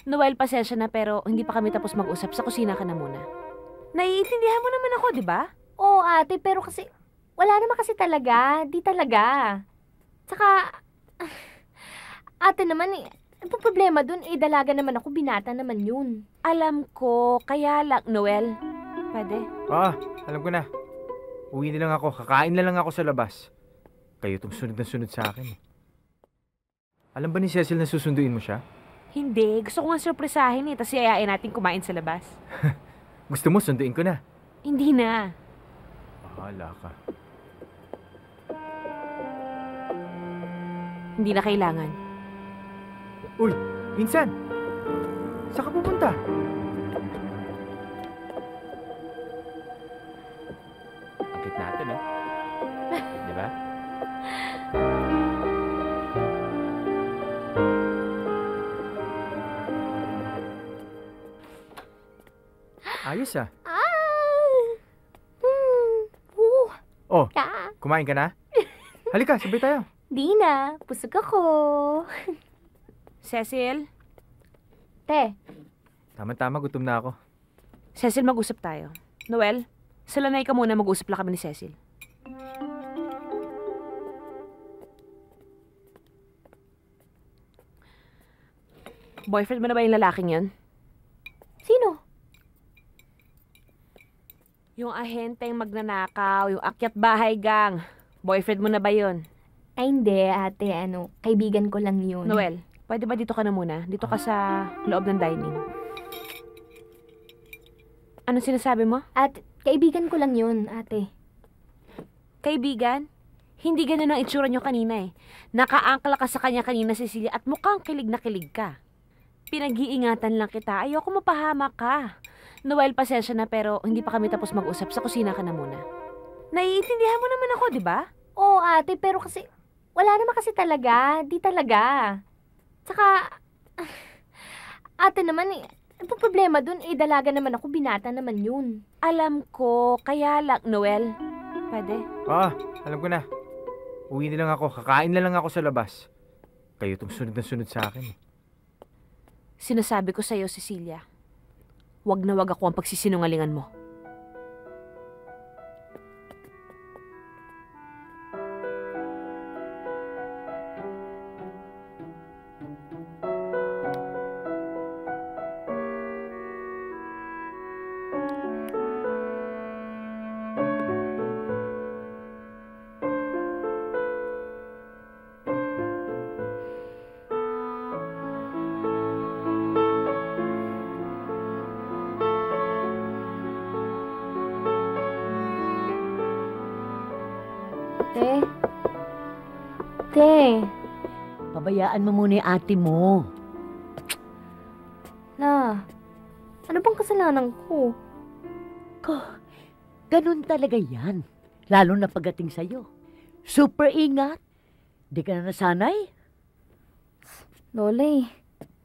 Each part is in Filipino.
Noel, pasensya na pero hindi pa kami tapos mag-usap. Sa kusina ka na muna. Naiintindihan mo naman ako, di ba? Oo, ate, pero kasi, wala naman kasi talaga. Di talaga. Tsaka, ate naman eh, ang problema dun, eh, dalaga naman ako, binata naman yun. Alam ko, kaya lang, Noel. Pwede? Alam ko na. Uwi na lang ako. Kakain na lang ako sa labas. Kayo itong sunod na sunod sa akin. Alam ba ni Cecil na susunduin mo siya? Hindi. Gusto ko nga surpresahin eh. Tapos yayain natin kumain sa labas. Gusto mo, sunduin ko na. Hindi na. Bahala ka. Hindi na kailangan. Uy, Insan! Saan ka pupunta? Ang cute natin, oh. Di ba? Ayos ah. Oh, kumain ka na? Halika, sabay tayo. Di na, busog ako. Cecil? Te, Tama-tama, gutom na ako. Cecil, mag-usap tayo. Noel, sa lanay ka muna, mag-usap lang kami ni Cecil. Boyfriend mo na ba yung lalaking yun? sino? Yung ahenteng magnanakaw, yung akyat bahay gang. Boyfriend mo na ba yun? Ay, hindi, ate, kaibigan ko lang yun. Noel, pwede ba dito ka na muna? Dito ka sa loob ng dining. Ano sinasabi mo? At, kaibigan ko lang yun, ate. Kaibigan? Hindi ganun ang itsura nyo kanina eh. Nakaangkla ka sa kanya kanina, Cecilia, at mukhang kilig na kilig ka. Pinag-iingatan lang kita. Ayoko mapahamak ka. Noel, pasensya na pero hindi pa kami tapos mag-usap. Sa kusina ka na muna. Naiintindihan mo naman ako, di ba? Oo, ate, pero kasi, wala naman kasi talaga. Di talaga. Tsaka, ate naman eh, ang problema dun, eh, dalaga naman ako, binata naman yun. Alam ko, kaya lang, Noel. Pwede? Alam ko na. Uwi na lang ako. Kakain na lang ako sa labas. Kayo itong sunod na sunod sa akin. Sinasabi ko sa'yo, Cecilia, wag na wag ako ang pagsisinungalingan mo. Te, Pabayaan mo muna yung ate mo. ano bang kasalanan ko? Ganun talaga yan. Lalo na pagdating sa'yo. Super ingat. Di ka na nasanay? Lola,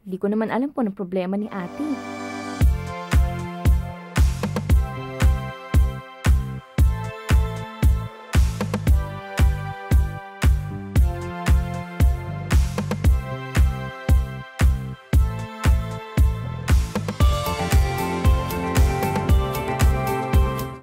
hindi ko naman alam kung ano problema ni ate.